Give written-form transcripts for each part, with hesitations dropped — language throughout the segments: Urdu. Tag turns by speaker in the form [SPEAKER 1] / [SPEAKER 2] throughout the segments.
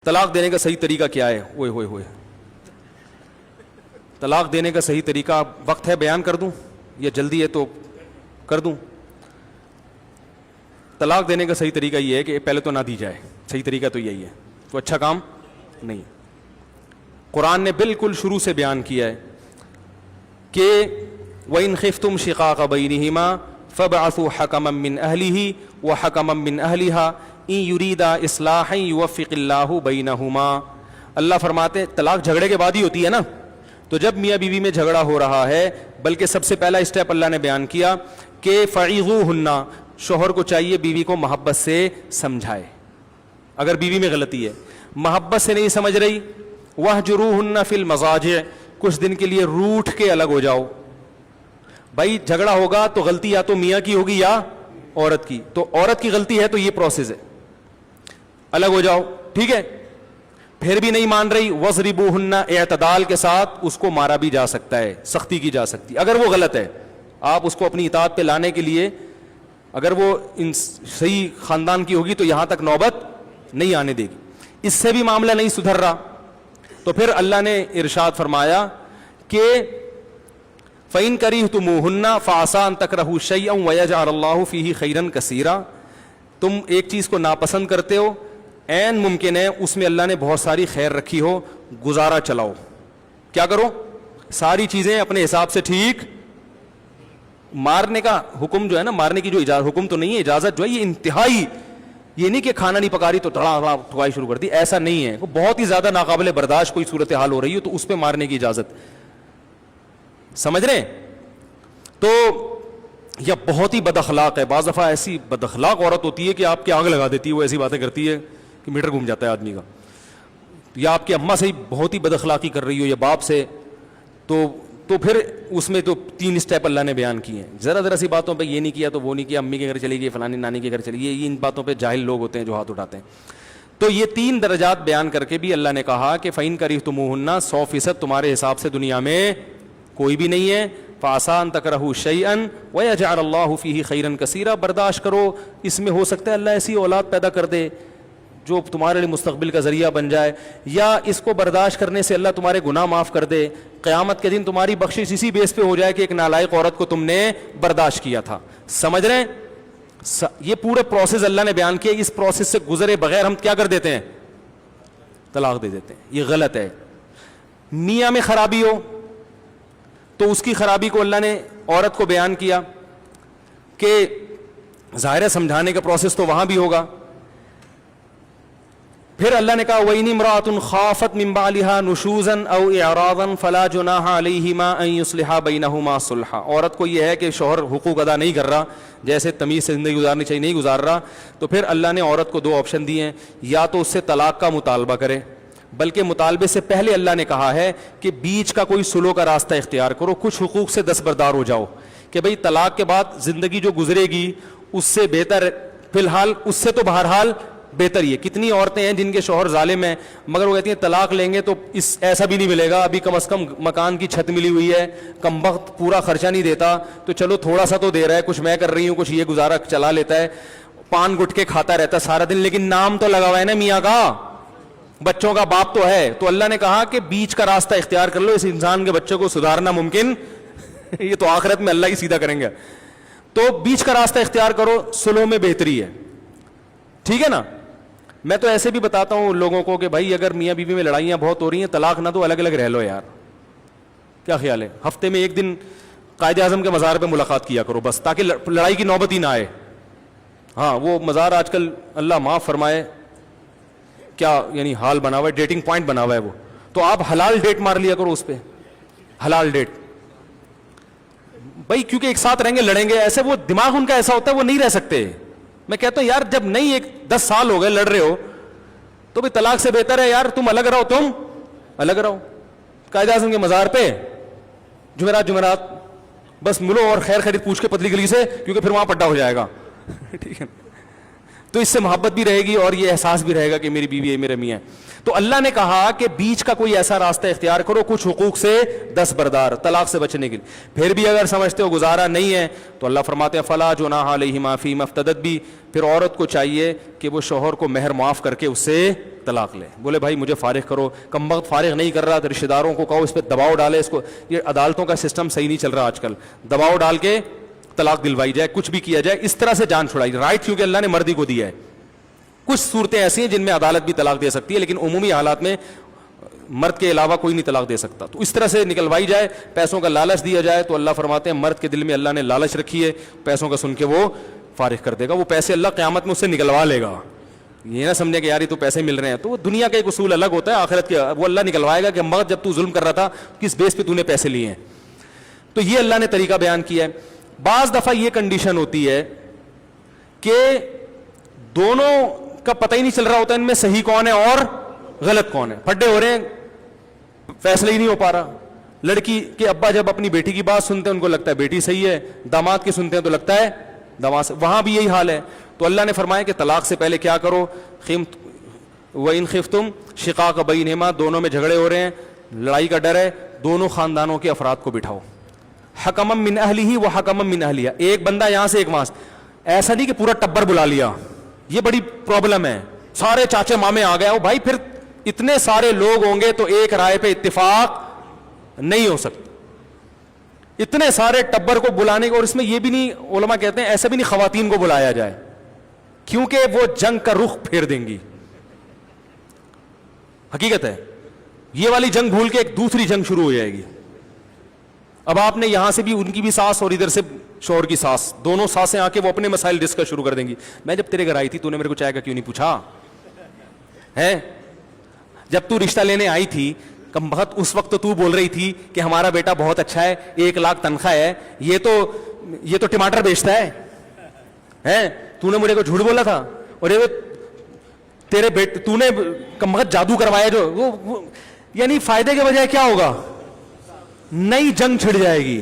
[SPEAKER 1] طلاق دینے کا صحیح طریقہ کیا ہے؟ اوئے ہوئے ہوئے طلاق دینے کا صحیح طریقہ وقت ہے بیان کر دوں یا جلدی ہے تو کر دوں؟ طلاق دینے کا صحیح طریقہ یہ ہے کہ پہلے تو نہ دی جائے، صحیح طریقہ تو یہی ہے، تو اچھا کام نہیں۔ قرآن نے بالکل شروع سے بیان کیا ہے کہ وَإِنْ خِفْتُمْ شِقَاقَ بَيْنِهِمَا فَابْعَثُوا حَكَمًا مِّنْ أَهْلِهِ وَحَكَمًا مِّنْ أَهْلِهَا إِن يُرِيدَا إِصْلَاحًا يُوَفِّقِ اللَّهُ بَيْنَهُمَا۔ اللہ فرماتے ہیں طلاق جھگڑے کے بعد ہی ہوتی ہے نا، تو جب میاں بیوی میں جھگڑا ہو رہا ہے، بلکہ سب سے پہلا اسٹیپ اللہ نے بیان کیا کہ فَعِظُوهُنَّ، شوہر کو چاہیے بیوی کو محبت سے سمجھائے۔ اگر بیوی میں غلطی ہے، محبت سے نہیں سمجھ رہی، وَاهْجُرُوهُنَّ فِي الْمَضَاجِعِ، کچھ دن کے لیے روٹھ کے الگ ہو جاؤ۔ بھائی جھگڑا ہوگا تو غلطی یا تو میاں کی ہوگی یا عورت کی، تو عورت کی غلطی ہے تو یہ پروسیس ہے، الگ ہو جاؤ، ٹھیک ہے؟ پھر بھی نہیں مان رہی، وَضْرِبُوهُنَّ، اعتدال کے ساتھ اس کو مارا بھی جا سکتا ہے، سختی کی جا سکتی ہے۔ اگر وہ غلط ہے، آپ اس کو اپنی اطاعت پہ لانے کے لیے، اگر وہ صحیح خاندان کی ہوگی تو یہاں تک نوبت نہیں آنے دے گی۔ اس سے بھی معاملہ نہیں سدھر رہا تو پھر اللہ نے ارشاد فرمایا کہ فَإِن كَرِهْتُمُوهُنَّ فَعَسَىٰ أَن تَكْرَهُوا شَيْئًا وَيَجْعَلَ اللَّهُ فِيهِ خَيْرًا كَثِيرًا، تم ایک چیز کو ناپسند کرتے ہو، عین ممکن ہے اس میں اللہ نے بہت ساری خیر رکھی ہو، گزارا چلاؤ۔ کیا کرو؟ ساری چیزیں اپنے حساب سے ٹھیک۔ مارنے کا حکم جو ہے نا، مارنے کی جو اجازت، حکم تو نہیں ہے، اجازت جو ہے یہ انتہائی، یہ نہیں کہ کھانا نہیں پکا رہی تو ٹھڑائی شروع کر دی، ایسا نہیں ہے۔ بہت ہی زیادہ ناقابل برداشت کوئی صورتحال ہو رہی ہو تو اس پہ مارنے کی اجازت، سمجھ رہے ہیں؟ تو یا بہت ہی بد اخلاق ہے، بعض دفعہ ایسی بد اخلاق عورت ہوتی ہے کہ آپ کی آگ لگا دیتی ہے، وہ ایسی باتیں کرتی ہے کہ میٹر گھوم جاتا ہے آدمی کا۔ یا آپ کی اماں سے بہت ہی بد اخلاقی کر رہی ہو یا باپ سے، تو پھر اس میں تو 3 اسٹیپ اللہ نے بیان کیے ہیں۔ ذرا سی باتوں پہ یہ نہیں کیا تو وہ نہیں کیا، امی کے گھر چلی گئی، فلانی نانی کے گھر چلی گئی، ان باتوں پہ جاہل لوگ ہوتے ہیں جو ہاتھ اٹھاتے ہیں۔ تو یہ 3 درجات بیان کر کے بھی اللہ نے کہا کہ فَإِن كَرِهْتُمُوهُنَّ، 100% تمہارے حساب سے دنیا میں کوئی بھی نہیں ہے، فَعَسَىٰ أَن تَكْرَهُوا شَيْئًا وَيَجْعَلَ اللَّهُ فِيهِ خَيْرًا كَثِيرًا، برداشت کرو، اس میں ہو سکتا ہے اللہ ایسی اولاد پیدا کر دے جو تمہارے لیے مستقبل کا ذریعہ بن جائے، یا اس کو برداشت کرنے سے اللہ تمہارے گناہ معاف کر دے، قیامت کے دن تمہاری بخشش اسی بیس پہ ہو جائے کہ ایک نالائق عورت کو تم نے برداشت کیا تھا۔ سمجھ رہے ہیں؟ یہ پورے پروسیس اللہ نے بیان کیا، اس پروسیس سے گزرے بغیر ہم کیا کر دیتے ہیں؟ طلاق دے دیتے ہیں۔ یہ غلط ہے۔ میاں میں خرابی ہو تو اس کی خرابی کو اللہ نے عورت کو بیان کیا کہ ظاہر ہے سمجھانے کا پروسیس تو وہاں بھی ہوگا۔ پھر اللہ نے کہا وَإِنِ امْرَأَةٌ خَافَتْ مِن بَعْلِهَا نُشُوزًا أَوْ إِعْرَاضًا فَلَا جُنَاحَ عَلَيْهِمَا أَن يُصْلِحَا بَيْنَهُمَا صُلْحًا، عورت کو یہ ہے کہ شوہر حقوق ادا نہیں کر رہا، جیسے تمیز سے زندگی گزارنی چاہیے نہیں گزار رہا، تو پھر اللہ نے عورت کو 2 آپشن دیے ہیں، یا تو اس سے طلاق کا مطالبہ کرے، بلکہ مطالبے سے پہلے اللہ نے کہا ہے کہ بیچ کا کوئی سلو کا راستہ اختیار کرو، کچھ حقوق سے دستبردار ہو جاؤ کہ بھئی طلاق کے بعد زندگی جو گزرے گی اس سے بہتر، فی الحال اس سے تو بہرحال بہتر ہی ہے۔ کتنی عورتیں ہیں جن کے شوہر ظالم ہیں مگر وہ کہتی ہیں طلاق لیں گے تو ایسا بھی نہیں ملے گا، ابھی کم از کم مکان کی چھت ملی ہوئی ہے، کم وقت پورا خرچہ نہیں دیتا تو چلو تھوڑا سا تو دے رہا ہے، کچھ میں کر رہی ہوں، کچھ یہ گزارا چلا لیتا ہے، پان گٹکے کھاتا رہتا ہے سارا دن، لیکن نام تو لگا ہوا ہے نا میاں کا، بچوں کا باپ تو ہے۔ تو اللہ نے کہا کہ بیچ کا راستہ اختیار کر لو، اس انسان کے بچوں کو سدھارنا ممکن یہ تو آخرت میں اللہ ہی سیدھا کریں گے، تو بیچ کا راستہ اختیار کرو، سلو میں بہتری ہے، ٹھیک ہے نا؟ میں تو ایسے بھی بتاتا ہوں لوگوں کو کہ بھائی اگر میاں بیوی میں لڑائیاں بہت ہو رہی ہیں، طلاق نہ دو، الگ الگ رہ لو یار، کیا خیال ہے؟ ہفتے میں 1 دن قائد اعظم کے مزار پہ ملاقات کیا کرو بس، تاکہ لڑائی کی نوبت ہی نہ آئے۔ ہاں وہ مزار آج کل اللہ معاف فرمائے کیا یعنی حال بنا ہوا ہے، ڈیٹنگ پوائنٹ بنا ہوا ہے وہ، تو آپ حلال ڈیٹ مار لیا کرو اس پہ، حلال ڈیٹ بھائی، کیونکہ ایک ساتھ رہیں گے لڑیں گے، ایسے وہ دماغ ان کا ایسا ہوتا ہے وہ نہیں رہ سکتے۔ میں کہتا ہوں یار جب نہیں 10 سال ہو گئے لڑ رہے ہو تو بھی طلاق سے بہتر ہے یار تم الگ رہو، تم الگ رہو، قائد اعظم کے مزار پہ جمعرات بس ملو اور خیر خیریت پوچھ کے پتلی گلی سے، کیونکہ پھر وہاں پڈا ہو جائے گا ٹھیک ہے۔ تو اس سے محبت بھی رہے گی اور یہ احساس بھی رہے گا کہ میری بیوی ہے, میرے میاں ہے. تو اللہ نے کہا کہ بیچ کا کوئی ایسا راستہ اختیار کرو, کچھ حقوق سے دستبردار, طلاق سے بچنے کے لیے. پھر بھی اگر سمجھتے ہو گزارا نہیں ہے تو اللہ فرماتے ہیں فلا جناح علیہما فیما افتدت بھی, پھر عورت کو چاہیے کہ وہ شوہر کو مہر معاف کر کے اس سے طلاق لے. بولے بھائی مجھے فارغ کرو, کم وقت فارغ نہیں کر رہا تو رشتہ داروں کو کہو اس پہ دباؤ ڈالے اس کو. یہ عدالتوں کا سسٹم صحیح نہیں چل رہا آج کل, دباؤ ڈال کے طلاق دلوائی جائے, کچھ بھی کیا جائے, اس طرح سے جان چھڑائی. رائٹ کیونکہ اللہ نے مردی کو دیا ہے. کچھ صورتیں ایسی ہیں جن میں عدالت بھی طلاق دے سکتی ہے, لیکن عمومی حالات میں مرد کے علاوہ کوئی نہیں طلاق دے سکتا. تو اس طرح سے نکلوائی جائے, پیسوں کا لالچ دیا جائے تو اللہ فرماتے ہیں مرد کے دل میں اللہ نے لالچ رکھی ہے, پیسوں کا سن کے وہ فارغ کر دے گا. وہ پیسے اللہ قیامت میں اس سے نکلوا لے گا. یہ نہ سمجھے کہ یار یہ تو پیسے مل رہے ہیں, تو وہ دنیا کا ایک اصول الگ ہوتا ہے, آخرت کے وہ اللہ نکلوائے گا کہ مرد جب تو ظلم کر رہا تھا کس بیس پہ تو نے پیسے لیے ہیں. تو یہ اللہ نے طریقہ بیان کیا ہے. بعض دفعہ یہ کنڈیشن ہوتی ہے کہ دونوں کا پتہ ہی نہیں چل رہا ہوتا ان میں صحیح کون ہے اور غلط کون ہے, پھڈے ہو رہے ہیں, فیصلہ ہی نہیں ہو پا رہا. لڑکی کے ابا جب اپنی بیٹی کی بات سنتے ہیں ان کو لگتا ہے بیٹی صحیح ہے, داماد کی سنتے ہیں تو لگتا ہے داماد سے. وہاں بھی یہی حال ہے. تو اللہ نے فرمایا کہ طلاق سے پہلے کیا کرو, وَإِنْ خِفْتُمْ شِقَاقَ بَيْنِهِمَا, دونوں میں جھگڑے ہو رہے ہیں, لڑائی کا ڈر ہے, دونوں خاندانوں کے افراد کو بٹھاؤ. حکما من اہلہ و حکما من اہلیہ, ایک بندہ یہاں سے ایک وہاں سے. ایسا نہیں کہ پورا ٹبر بلا لیا, یہ بڑی پرابلم ہے. سارے چاچے مامے آ گئے, بھائی پھر اتنے سارے لوگ ہوں گے تو ایک رائے پہ اتفاق نہیں ہو سکتا. اتنے سارے ٹبر کو بلانے کو, اور اس میں یہ بھی نہیں, علماء کہتے ہیں ایسا بھی نہیں خواتین کو بلایا جائے کیونکہ وہ جنگ کا رخ پھیر دیں گی. حقیقت ہے یہ والی جنگ بھول کے ایک دوسری جنگ شروع ہو جائے گی. اب آپ نے یہاں سے بھی ان کی بھی ساس اور ادھر سے شوہر کی ساس, دونوں ساسیں آ کے وہ اپنے مسائل ڈسکس شروع کر دیں گی. میں جب تیرے گھر آئی تھی تو نے میرے کو چائے کا کیوں نہیں پوچھا ہے, جب تو رشتہ لینے آئی تھی کم بخت اس وقت تو بول رہی تھی کہ ہمارا بیٹا بہت اچھا ہے, 1 لاکھ تنخواہ ہے, یہ تو ٹماٹر بیچتا ہے, تو نے مجھے کو جھوٹ بولا تھا, اور یہ تیرے بیٹے تو نے کم بخت جادو کروایا جو وہ یعنی فائدے کے بجائے کیا ہوگا, نئی جنگ چھڑ جائے گی,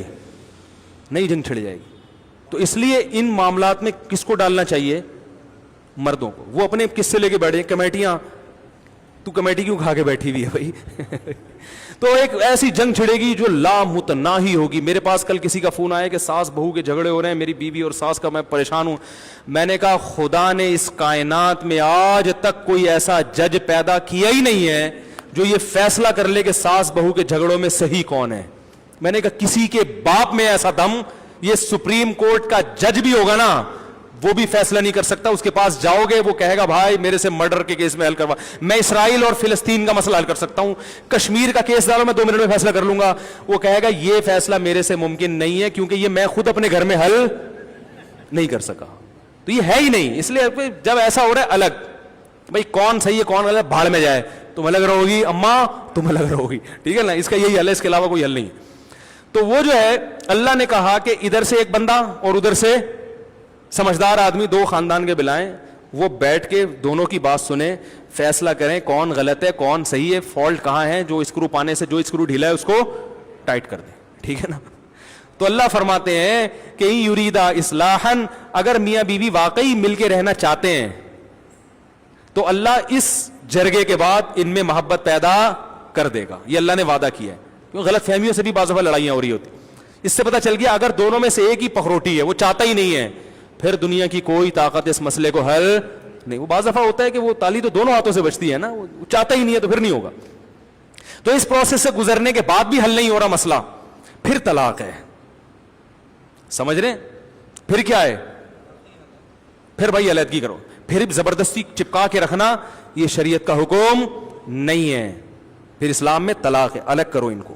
[SPEAKER 1] نئی جنگ چھڑ جائے گی. تو اس لیے ان معاملات میں کس کو ڈالنا چاہیے, مردوں کو. وہ اپنے کس سے لے کے بیٹھے, کمیٹیاں, تو کمیٹی کیوں کھا کے بیٹھی ہوئی ہے بھائی تو ایک ایسی جنگ چھڑے گی جو لامتناہی ہوگی. میرے پاس کل کسی کا فون آیا کہ ساس بہو کے جھگڑے ہو رہے ہیں, میری بیوی اور ساس کا, میں پریشان ہوں. میں نے کہا خدا نے اس کائنات میں آج تک کوئی ایسا جج پیدا کیا ہی نہیں ہے جو یہ فیصلہ کر لے کہ ساس بہو کے جھگڑوں میں صحیح کون ہے. میں نے کہا کسی کے باپ میں ایسا دم, یہ سپریم کورٹ کا جج بھی ہوگا نا وہ بھی فیصلہ نہیں کر سکتا. اس کے پاس جاؤ گے وہ کہے گا بھائی میرے سے مرڈر کے کیس میں حل کروا, میں اسرائیل اور فلسطین کا مسئلہ حل کر سکتا ہوں, کشمیر کا کیس ڈالو میں 2 منٹ میں فیصلہ کر لوں گا. وہ کہے گا یہ فیصلہ میرے سے ممکن نہیں ہے کیونکہ یہ میں خود اپنے گھر میں حل نہیں کر سکا. تو یہ ہے ہی نہیں. اس لیے جب ایسا ہو رہا ہے الگ, بھائی کون صحیح ہے کون غلط, بھاڑ میں جائے, تم الگ رہو گی اماں, تم الگ رہو گی, ٹھیک ہے نا, اس کا یہی حل ہے, اس کے علاوہ کوئی حل نہیں. تو وہ جو ہے اللہ نے کہا کہ ادھر سے ایک بندہ اور ادھر سے سمجھدار آدمی, 2 خاندان کے بلائیں, وہ بیٹھ کے دونوں کی بات سنیں, فیصلہ کریں کون غلط ہے کون صحیح ہے, فالٹ کہاں ہے, جو اسکرو پانے سے جو اسکرو ڈھیلا ہے اس کو ٹائٹ کر دیں, ٹھیک ہے نا. تو اللہ فرماتے ہیں کہ یریدا اصلاحا, اگر میاں بیوی واقعی مل کے رہنا چاہتے ہیں تو اللہ اس جرگے کے بعد ان میں محبت پیدا کر دے گا. یہ اللہ نے وعدہ کیا ہے. کیونکہ غلط فہمیوں سے بھی بعض دفعہ لڑائیاں ہو رہی ہوتی. اس سے پتہ چل گیا اگر دونوں میں سے ایک ہی پخروٹی ہے, وہ چاہتا ہی نہیں ہے, پھر دنیا کی کوئی طاقت اس مسئلے کو حل نہیں. وہ بعض دفعہ ہوتا ہے کہ وہ تالی تو دونوں ہاتھوں سے بچتی ہے نا, وہ چاہتا ہی نہیں ہے تو پھر نہیں ہوگا. تو اس پروسیس سے گزرنے کے بعد بھی حل نہیں ہو رہا مسئلہ, پھر طلاق ہے. سمجھ رہے ہیں, پھر کیا ہے, پھر بھائی علیحدگی کرو. پھر زبردستی چپکا کے رکھنا یہ شریعت کا حکم نہیں ہے. پھر اسلام میں طلاق ہے, الگ کرو ان کو.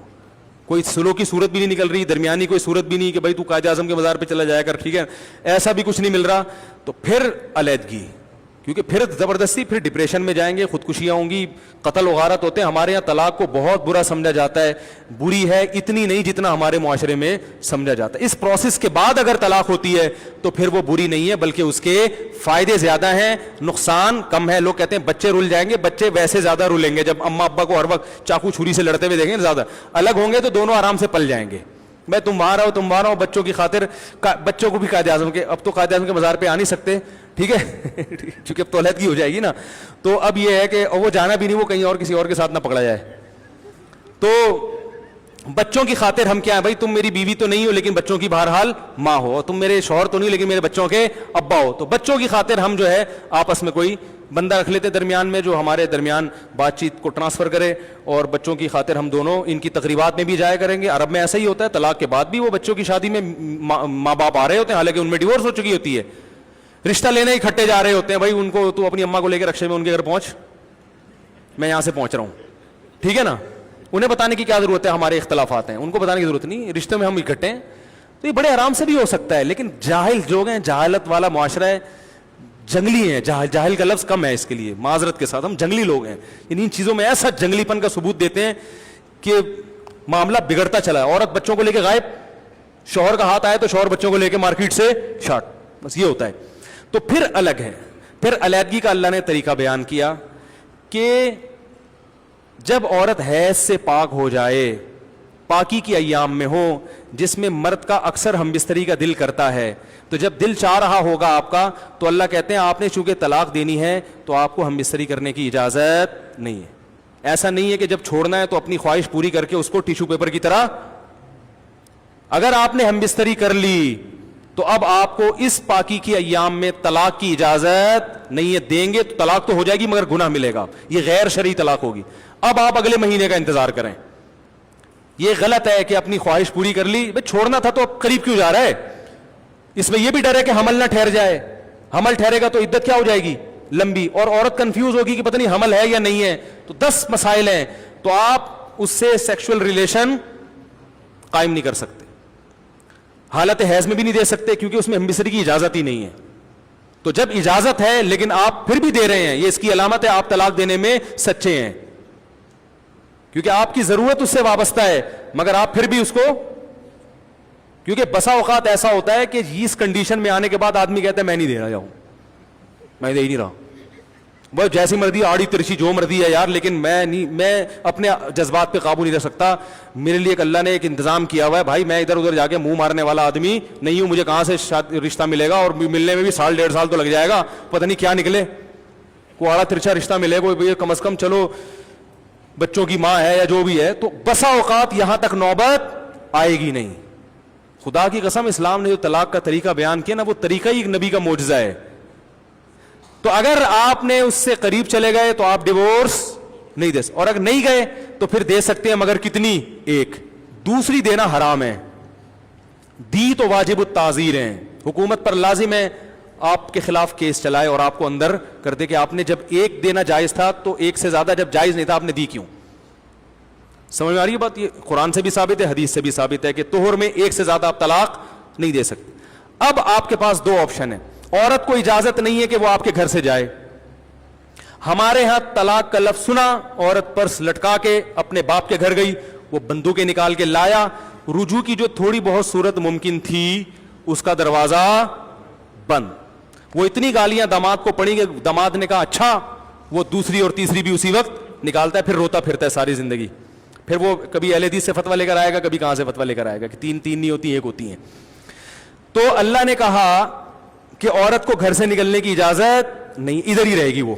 [SPEAKER 1] کوئی سلو کی صورت بھی نہیں نکل رہی, درمیانی کوئی صورت بھی نہیں کہ بھائی تو قائد اعظم کے مزار پہ چلا جایا کر, ٹھیک ہے, ایسا بھی کچھ نہیں مل رہا. تو پھر علیحدگی, کیونکہ پھر زبردستی پھر ڈپریشن میں جائیں گے, خودکشیاں ہوں گی, قتل و غارت ہوتے ہیں. ہمارے یہاں طلاق کو بہت برا سمجھا جاتا ہے, بری ہے اتنی نہیں جتنا ہمارے معاشرے میں سمجھا جاتا ہے. اس پروسیس کے بعد اگر طلاق ہوتی ہے تو پھر وہ بری نہیں ہے, بلکہ اس کے فائدے زیادہ ہیں, نقصان کم ہے. لوگ کہتے ہیں بچے رول جائیں گے, بچے ویسے زیادہ رولیں گے جب اماں ابا کو ہر وقت چاقو چھری سے لڑتے ہوئے دیکھیں گے. زیادہ الگ ہوں گے تو دونوں آرام سے پل جائیں گے. میں تم وہاں رہو تم وہاں رہو, بچوں کی خاطر بچوں کو بھی قائد اعظم کے, اب تو قائد اعظم کے مزار پہ آ نہیں سکتے, ٹھیک ہے چونکہ اب تو علیحدگی ہو جائے گی نا, تو اب یہ ہے کہ وہ جانا بھی نہیں, وہ کہیں اور کسی اور کے ساتھ نہ پکڑا جائے. تو بچوں کی خاطر ہم کیا ہے بھائی, تم میری بیوی تو نہیں ہو لیکن بچوں کی بہرحال ماں ہو, اور تم میرے شوہر تو نہیں لیکن میرے بچوں کے ابا ہو. تو بچوں کی خاطر ہم جو ہے آپس میں کوئی بندہ رکھ لیتے درمیان میں, جو ہمارے درمیان بات چیت کو ٹرانسفر کرے, اور بچوں کی خاطر ہم دونوں ان کی تقریبات میں بھی جایا کریں گے. عرب میں ایسا ہی ہوتا ہے, طلاق کے بعد بھی وہ بچوں کی شادی میں ماں باپ آ رہے ہوتے ہیں, حالانکہ ان میں ڈیورس ہو چکی ہوتی ہے, رشتہ لینے اکٹھے جا رہے ہوتے ہیں. بھائی ان کو تو اپنی اماں کو لے کے رکشے میں ان کے گھر پہنچ, میں یہاں سے پہنچ رہا ہوں, ٹھیک ہے نا. انہیں بتانے کی کیا ضرورت ہے, ہمارے اختلافات ہیں, ان کو بتانے کی ضرورت نہیں, رشتے میں ہم اکٹھے ہیں. تو یہ بڑے آرام سے بھی ہو سکتا ہے, لیکن جاہل لوگ ہیں, جہالت والا معاشرہ ہے, جنگلی ہیں. جاہل کا لفظ کم ہے اس کے لیے, معذرت کے ساتھ, ہم جنگلی لوگ ہیں. ان چیزوں میں ایسا جنگلی پن کا ثبوت دیتے ہیں کہ معاملہ بگڑتا چلا ہے. عورت بچوں کو لے کے غائب, شوہر کا ہاتھ آئے تو شوہر بچوں کو لے کے مارکیٹ سے شارٹ, بس یہ ہوتا ہے. تو پھر الگ ہے, پھر علیحدگی کا اللہ نے طریقہ بیان کیا کہ جب عورت حیض سے پاک ہو جائے, پاکی کی ایام میں ہو, جس میں مرد کا اکثر ہم بستری کا دل کرتا ہے, تو جب دل چاہ رہا ہوگا آپ کا, تو اللہ کہتے ہیں آپ نے چونکہ طلاق دینی ہے تو آپ کو ہم بستری کرنے کی اجازت نہیں ہے. ایسا نہیں ہے کہ جب چھوڑنا ہے تو اپنی خواہش پوری کر کے اس کو ٹیشو پیپر کی طرح, اگر آپ نے ہم بستری کر لی تو اب آپ کو اس پاکی کی ایام میں طلاق کی اجازت نہیں ہے. دیں گے تو طلاق تو ہو جائے گی مگر گناہ ملے گا, یہ غیر شرعی طلاق ہوگی. اب آپ اگلے مہینے کا انتظار کریں. یہ غلط ہے کہ اپنی خواہش پوری کر لی, بھائی چھوڑنا تھا تو اب قریب کیوں جا رہا ہے. اس میں یہ بھی ڈر ہے کہ حمل نہ ٹھہر جائے, حمل ٹھہرے گا تو عدت کیا ہو جائے گی, لمبی, اور عورت کنفیوز ہوگی کہ پتہ نہیں حمل ہے یا نہیں ہے. تو 10 مسائل ہیں, تو آپ اس سے سیکشل ریلیشن قائم نہیں کر سکتے, حالت حیض میں بھی نہیں دے سکتے کیونکہ اس میں ہم بستری کی اجازت ہی نہیں ہے. تو جب اجازت ہے لیکن آپ پھر بھی دے رہے ہیں, یہ اس کی علامت ہے آپ طلاق دینے میں سچے ہیں, کیونکہ آپ کی ضرورت اس سے وابستہ ہے, مگر آپ پھر بھی اس کو, کیونکہ بسا اوقات ایسا ہوتا ہے کہ اس کنڈیشن میں آنے کے بعد آدمی کہتا ہے میں نہیں دے رہا جاؤں, میں دے ہی نہیں رہا, وہ جیسی مرضی آڑی ترچی جو مرضی ہے یار, لیکن میں اپنے جذبات پہ قابو نہیں رکھ سکتا. میرے لیے اللہ نے ایک انتظام کیا ہوا ہے بھائی, میں ادھر ادھر جا کے منہ مارنے والا آدمی نہیں ہوں, مجھے کہاں سے رشتہ ملے گا, اور ملنے میں بھی 1.5 سال تو لگ جائے گا, پتہ نہیں کیا نکلے, کوئی آڑا ترچا رشتہ ملے, کوئی کم از کم چلو بچوں کی ماں ہے یا جو بھی ہے. تو بسا اوقات یہاں تک نوبت آئے گی نہیں. خدا کی قسم اسلام نے جو طلاق کا طریقہ بیان کیا نا, وہ طریقہ ہی ایک نبی کا معجزہ ہے. تو اگر آپ نے اس سے قریب چلے گئے تو آپ ڈیورس نہیں دے سکتے, اور اگر نہیں گئے تو پھر دے سکتے ہیں, مگر کتنی, ایک. دوسری دینا حرام ہے, دی تو واجب التعزیر ہیں, حکومت پر لازم ہے آپ کے خلاف کیس چلائے اور آپ کو اندر کر دے کہ آپ نے جب ایک دینا جائز تھا تو ایک سے زیادہ جب جائز نہیں تھا آپ نے دی کیوں. سمجھ میں آ رہی ہے بات, یہ قرآن سے بھی ثابت ہے, حدیث سے بھی ثابت ہے کہ طہر میں ایک سے زیادہ آپ طلاق نہیں دے سکتے. اب آپ کے پاس 2 آپشن ہیں. عورت کو اجازت نہیں ہے کہ وہ آپ کے گھر سے جائے. ہمارے ہاں طلاق کا لفظ سنا, عورت پرس لٹکا کے اپنے باپ کے گھر گئی, وہ بندوقیں نکال کے لایا, رجوع کی جو تھوڑی بہت صورت ممکن تھی اس کا دروازہ بند. وہ اتنی گالیاں داماد کو پڑی کہ داماد نے کہا اچھا, وہ دوسری اور تیسری بھی اسی وقت نکالتا ہے, پھر روتا پھرتا ہے ساری زندگی. پھر وہ کبھی اہل حدیث سے فتویٰ لے کر آئے گا, کبھی کہاں سے فتویٰ لے کر آئے گا کہ 3 نہیں ہوتی, 1 ہوتی ہیں. تو اللہ نے کہا کہ عورت کو گھر سے نکلنے کی اجازت نہیں, ادھر ہی رہے گی وہ,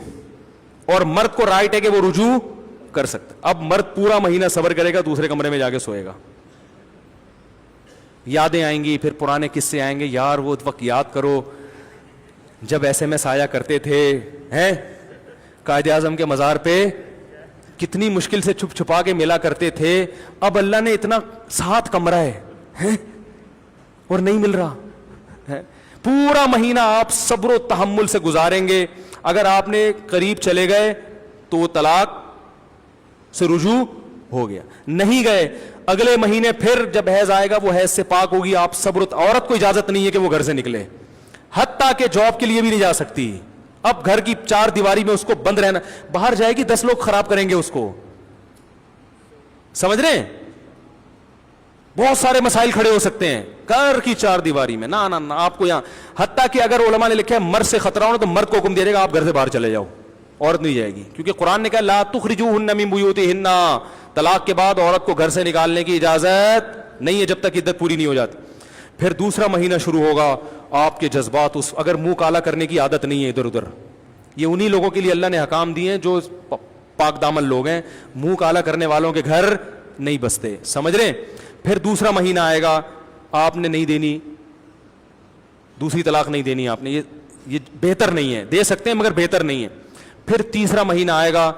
[SPEAKER 1] اور مرد کو رائٹ ہے کہ وہ رجوع کر سکتا. اب مرد پورا مہینہ صبر کرے گا, دوسرے کمرے میں جا کے سوئے گا, یادیں آئیں گی, پھر پرانے قصے آئیں گے, یار وہ وقت یاد کرو جب SMS آیا کرتے تھے, ہیں قائد اعظم کے مزار پہ کتنی مشکل سے چھپ چھپا کے ملا کرتے تھے, اب اللہ نے اتنا 7 کمرہ ہے اور نہیں مل رہا ہے. پورا مہینہ آپ صبر و تحمل سے گزاریں گے, اگر آپ نے قریب چلے گئے تو وہ طلاق سے رجوع ہو گیا, نہیں گئے اگلے مہینے پھر جب حیض آئے گا وہ حیض سے پاک ہوگی, آپ صبر. عورت کو اجازت نہیں ہے کہ وہ گھر سے نکلے, حتیٰ کہ جاب کے لیے بھی نہیں جا سکتی. اب گھر کی 4 دیواری میں اس کو بند رہنا, باہر جائے گی 10 لوگ خراب کریں گے اس کو, سمجھ رہے ہیں, بہت سارے مسائل کھڑے ہو سکتے ہیں گھر کی 4 دیواری میں. نہ نہ آپ کو یہاں, حتیٰ کہ اگر علماء نے لکھا ہے مرد سے خطرہ ہو تو مرد کو حکم دے گا آپ گھر سے باہر چلے جاؤ, عورت نہیں جائے گی, کیونکہ قرآن نے کہا لا تخرجوہن من بیوتہن, طلاق کے بعد عورت کو گھر سے نکالنے کی اجازت نہیں ہے جب تک عدت پوری نہیں ہو جاتی. پھر دوسرا مہینہ شروع ہوگا, آپ کے جذبات اس اگر منہ کالا کرنے کی عادت نہیں ہے ادھر ادھر, یہ انہی لوگوں کے لیے اللہ نے حکام دیے ہیں جو پاک دامن لوگ ہیں, منہ کالا کرنے والوں کے گھر نہیں بستے, سمجھ رہے. پھر دوسرا مہینہ آئے گا, آپ نے نہیں دینی, دوسری طلاق نہیں دینی آپ نے, یہ بہتر نہیں ہے, دے سکتے ہیں مگر بہتر نہیں ہے. پھر تیسرا مہینہ آئے گا,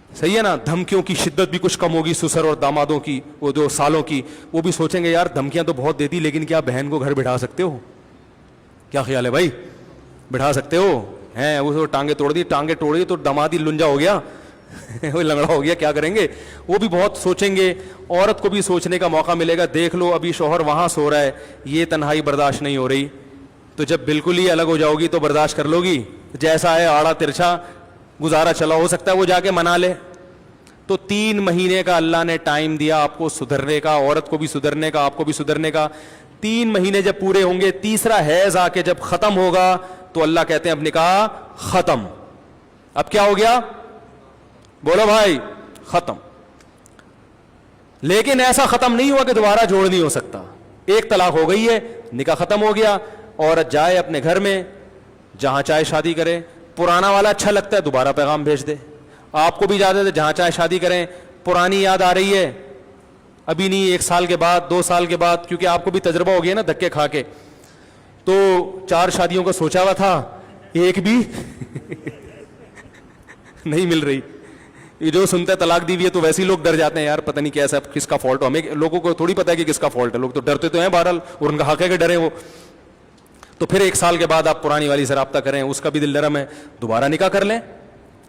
[SPEAKER 1] صحیح ہے نا, دھمکیوں کی شدت بھی کچھ کم ہوگی, سسر اور دامادوں کی, وہ جو سالوں کی, وہ بھی سوچیں گے یار دھمکیاں تو بہت دیتی, لیکن کیا بہن کو گھر بٹھا سکتے ہو؟ کیا خیال ہے بھائی, بٹھا سکتے ہو؟ ہیں وہ ٹانگیں توڑ دی, ٹانگیں توڑی تو دماد ہی لنجا ہو گیا, وہ لنگڑا ہو گیا, کیا کریں گے؟ وہ بھی بہت سوچیں گے. عورت کو بھی سوچنے کا موقع ملے گا, دیکھ لو ابھی شوہر وہاں سو رہا ہے, یہ تنہائی برداشت نہیں ہو رہی, تو جب بالکل ہی الگ ہو جاؤ گی تو برداشت کر لو گی؟ جیسا ہے آڑا ترچھا گزارا چلا, ہو سکتا ہے وہ جا کے منا لے. تو 3 مہینے کا اللہ نے ٹائم دیا آپ کو سدھرنے کا, عورت کو بھی سدھرنے کا, آپ کو بھی سدھرنے کا. 3 مہینے جب پورے ہوں گے, تیسرا حیض آ کے جب ختم ہوگا تو اللہ کہتے ہیں اب نکاح ختم. اب کیا ہو گیا؟ بولو بھائی, ختم. لیکن ایسا ختم نہیں ہوا کہ دوبارہ جوڑ نہیں ہو سکتا. ایک طلاق ہو گئی ہے, نکاح ختم ہو گیا, عورت جائے اپنے گھر میں, جہاں چاہے شادی کرے, پرانا والا اچھا لگتا ہے دوبارہ پیغام بھیج دے. آپ کو بھی اجازت ہے جہاں چاہے شادی کریں, پرانی یاد آ رہی ہے ابھی نہیں, 1 سال کے بعد 2 سال کے بعد, کیونکہ آپ کو بھی تجربہ ہو گیا نا دھکے کھا کے, تو 4 شادیوں کا سوچا ہوا تھا, ایک بھی نہیں مل رہی. یہ جو سنتا ہے طلاق دی ہوئی ہے تو ویسے ہی لوگ ڈر جاتے ہیں, یار پتہ نہیں کیسا کس کا فالٹ ہو, ہمیں لوگوں کو تھوڑی پتہ ہے کہ کس کا فالٹ ہے, لوگ تو ڈرتے تو ہیں بہرحال, اور ان کا حق ہے کہ ڈرے وہ. تو پھر 1 سال کے بعد آپ پرانی والی سے رابطہ کریں, اس کا بھی دل نرم ہے, دوبارہ نکاح کر لیں.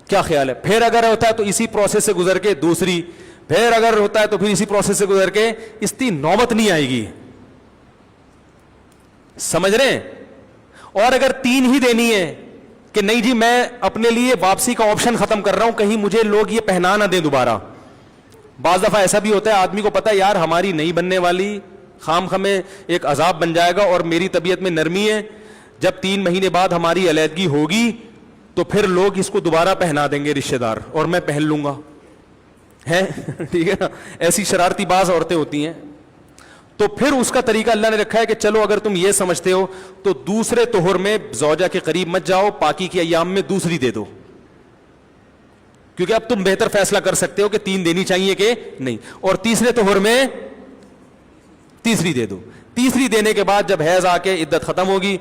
[SPEAKER 1] کیا خیال ہے؟ پھر اگر ہوتا ہے تو اسی پروسیس سے گزر کے دوسری, پھر اگر ہوتا ہے تو پھر اسی پروسیس سے گزر کے, اس کی نوبت نہیں آئے گی. سمجھ رہے ہیں؟ اور اگر 3 ہی دینی ہے کہ نہیں جی میں اپنے لیے واپسی کا آپشن ختم کر رہا ہوں, کہیں مجھے لوگ یہ پہنا نہ دیں دوبارہ. بعض دفعہ ایسا بھی ہوتا ہے آدمی کو پتا ہے یار ہماری نہیں بننے والی, خام خمیں ایک عذاب بن جائے گا, اور میری طبیعت میں نرمی ہے, جب 3 مہینے بعد ہماری علیحدگی ہوگی تو پھر لوگ اس کو دوبارہ پہنا دیں گے رشتہ دار, اور میں پہن لوں گا, ہے ٹھیک ہے نا. ایسی شرارتی باز عورتیں ہوتی ہیں. تو پھر اس کا طریقہ اللہ نے رکھا ہے کہ چلو اگر تم یہ سمجھتے ہو تو دوسرے طہر میں زوجہ کے قریب مت جاؤ, پاکی کے ایام میں دوسری دے دو, کیونکہ اب تم بہتر فیصلہ کر سکتے ہو کہ 3 دینی چاہیے کہ نہیں, اور تیسرے طہر میں تیسری دے دو. تیسری دینے کے بعد جب حیض آ کے عدت ختم ہوگی,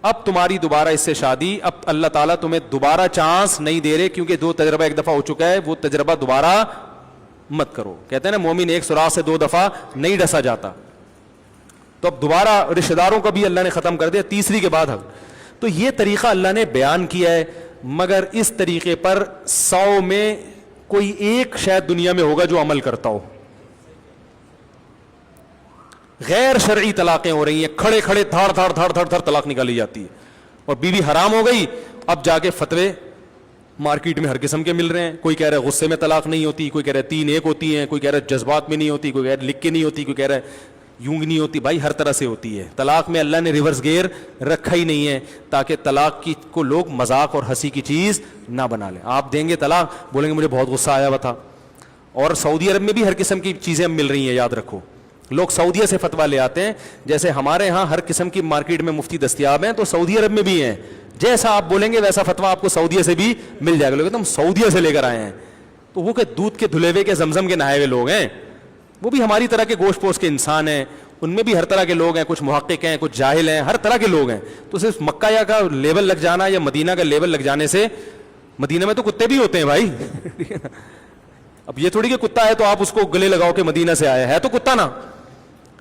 [SPEAKER 1] اب تمہاری دوبارہ اس سے شادی, اب اللہ تعالیٰ تمہیں دوبارہ چانس نہیں دے رہے, کیونکہ 2 تجربہ 1 دفعہ ہو چکا ہے, وہ تجربہ دوبارہ مت کرو. کہتے ہیں نا مومن 1 سوراخ سے 2 دفعہ نہیں ڈسا جاتا. تو اب دوبارہ رشتہ داروں کا بھی اللہ نے ختم کر دیا تیسری کے بعد. تو یہ طریقہ اللہ نے بیان کیا ہے, مگر اس طریقے پر 100 میں کوئی ایک شاید دنیا میں ہوگا جو عمل کرتا ہو. غیر شرعی طلاقیں ہو رہی ہیں, کھڑے کھڑے دھاڑ دھاڑ دھاڑ دھاڑ دھاڑ طلاق نکالی جاتی ہے, اور بیوی حرام ہو گئی. اب جا کے فتوے مارکیٹ میں ہر قسم کے مل رہے ہیں, کوئی کہہ رہا ہے غصے میں طلاق نہیں ہوتی, کوئی کہہ رہا ہے 3 ایک ہوتی ہیں, کوئی کہہ رہا ہے جذبات میں نہیں ہوتی, کوئی کہہ رہا ہے لکھ کے نہیں ہوتی, کوئی کہہ رہا ہے یوں نہیں ہوتی. بھائی ہر طرح سے ہوتی ہے. طلاق میں اللہ نے ریورس گیئر رکھا ہی نہیں ہے, تاکہ طلاق کی کو لوگ مذاق اور ہنسی کی چیز نہ بنا لیں. آپ دیں گے طلاق, بولیں گے مجھے بہت غصہ آیا ہوا تھا. اور سعودی عرب میں بھی ہر قسم کی چیزیں مل رہی ہیں, یاد رکھو. لوگ سعودیہ سے فتویٰ لے آتے ہیں, جیسے ہمارے ہاں ہر قسم کی مارکیٹ میں مفتی دستیاب ہیں, تو سعودی عرب میں بھی ہیں. جیسا آپ بولیں گے ویسا فتویٰ آپ کو سعودیہ سے بھی مل جائے گا. لوگ ہم سعودیہ سے لے کر آئے ہیں, تو وہ کہ دودھ کے دھلے ہوئے کے زمزم کے نہائے ہوئے لوگ ہیں, وہ بھی ہماری طرح کے گوشت پوش کے انسان ہیں. ان میں بھی ہر طرح کے لوگ ہیں, کچھ محقق ہیں, کچھ جاہل ہیں, ہر طرح کے لوگ ہیں. تو صرف مکہ یا کا لیبل لگ جانا یا مدینہ کا لیبل لگ جانے سے, مدینہ میں تو کتے بھی ہوتے ہیں بھائی. اب یہ تھوڑی کہ کتا ہے تو آپ اس کو گلے لگاؤ کہ مدینہ سے آیا ہے, تو کتا نا.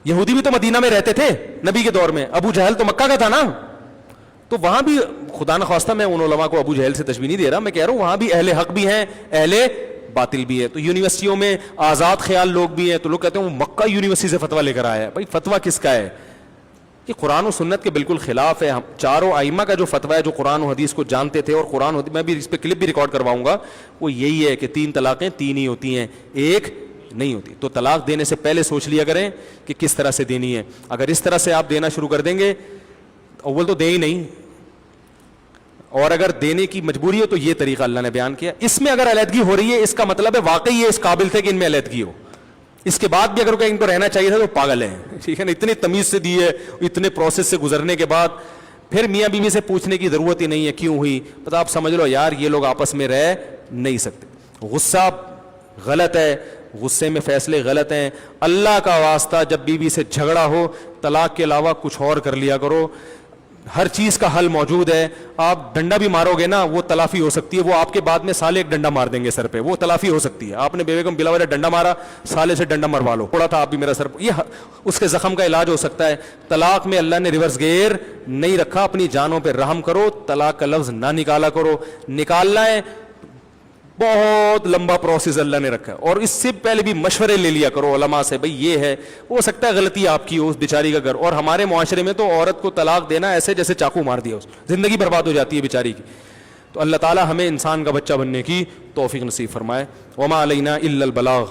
[SPEAKER 1] یہودی بھی تو مدینہ میں رہتے تھے نبی کے دور میں, ابو جہل تو مکہ کا تھا نا. تو وہاں بھی خدا نخواستہ میں ان علماء کو ابو جہل سے تشبیہ نہیں دے رہا, میں کہہ رہا ہوں وہاں بھی اہل حق بھی ہیں, اہل باطل بھی ہے. تو یونیورسٹیوں میں آزاد خیال لوگ بھی ہیں, تو لوگ کہتے ہیں وہ مکہ یونیورسٹی سے فتویٰ لے کر آیا ہے. بھائی فتویٰ کس کا ہے؟ کہ قرآن و سنت کے بالکل خلاف ہے. چاروں ائمہ کا جو فتویٰ ہے, جو قرآن و حدیث کو جانتے تھے, اور قرآن میں بھی اس پہ کلپ بھی ریکارڈ کرواؤں گا, وہ یہی ہے کہ 3 طلاقیں 3 ہی ہوتی ہیں, 1 نہیں ہوتی. تو طلاق دینے سے پہلے سوچ لیا کریں کہ کس طرح سے دینی ہے. اگر اس طرح سے آپ دینا شروع کر دیں گے, اول تو دیں ہی نہیں, اور اگر دینے کی مجبوری ہو تو یہ طریقہ اللہ نے بیان کیا. اس میں اگر علیحدگی ہو رہی ہے, اس کا مطلب ہے واقعی یہ اس قابل تھے کہ ان میں علیحدگی ہو. اس کے بعد بھی اگر کہ ان کو رہنا چاہیے تھا تو پاگل ہیں, ٹھیک ہے نا. اتنی تمیز سے دی ہے, اتنے پروسیس سے گزرنے کے بعد پھر میاں بیوی سے پوچھنے کی ضرورت ہی نہیں ہے کیوں ہوئی, پتہ آپ سمجھ لو یار یہ لوگ آپس میں رہ نہیں سکتے. غصہ غلط ہے, غصے میں فیصلے غلط ہیں. اللہ کا واسطہ جب بیوی سے جھگڑا ہو طلاق کے علاوہ کچھ اور کر لیا کرو, ہر چیز کا حل موجود ہے. آپ ڈنڈا بھی مارو گے نا وہ تلافی ہو سکتی ہے, وہ آپ کے بعد میں سالے ایک ڈنڈا مار دیں گے سر پہ, وہ تلافی ہو سکتی ہے. آپ نے بیوی کو بلا وجہ ڈنڈا مارا, سالے سے ڈنڈا مروا لو, پڑا تھا آپ بھی میرا سر, یہ اس کے زخم کا علاج ہو سکتا ہے. طلاق میں اللہ نے ریورس گیئر نہیں رکھا, اپنی جانوں پہ رحم کرو, طلاق کا لفظ نہ نکالا کرو. نکالنا ہے بہت لمبا پروسیس اللہ نے رکھا ہے, اور اس سے پہلے بھی مشورے لے لیا کرو علماء سے, بھئی یہ ہے, ہو سکتا ہے غلطی آپ کی ہو, اس بیچاری کا گھر. اور ہمارے معاشرے میں تو عورت کو طلاق دینا ایسے جیسے چاقو مار دیا, اس زندگی برباد ہو جاتی ہے بیچاری کی. تو اللہ تعالی ہمیں انسان کا بچہ بننے کی توفیق نصیب فرمائے. وما علینا الا البلاغ.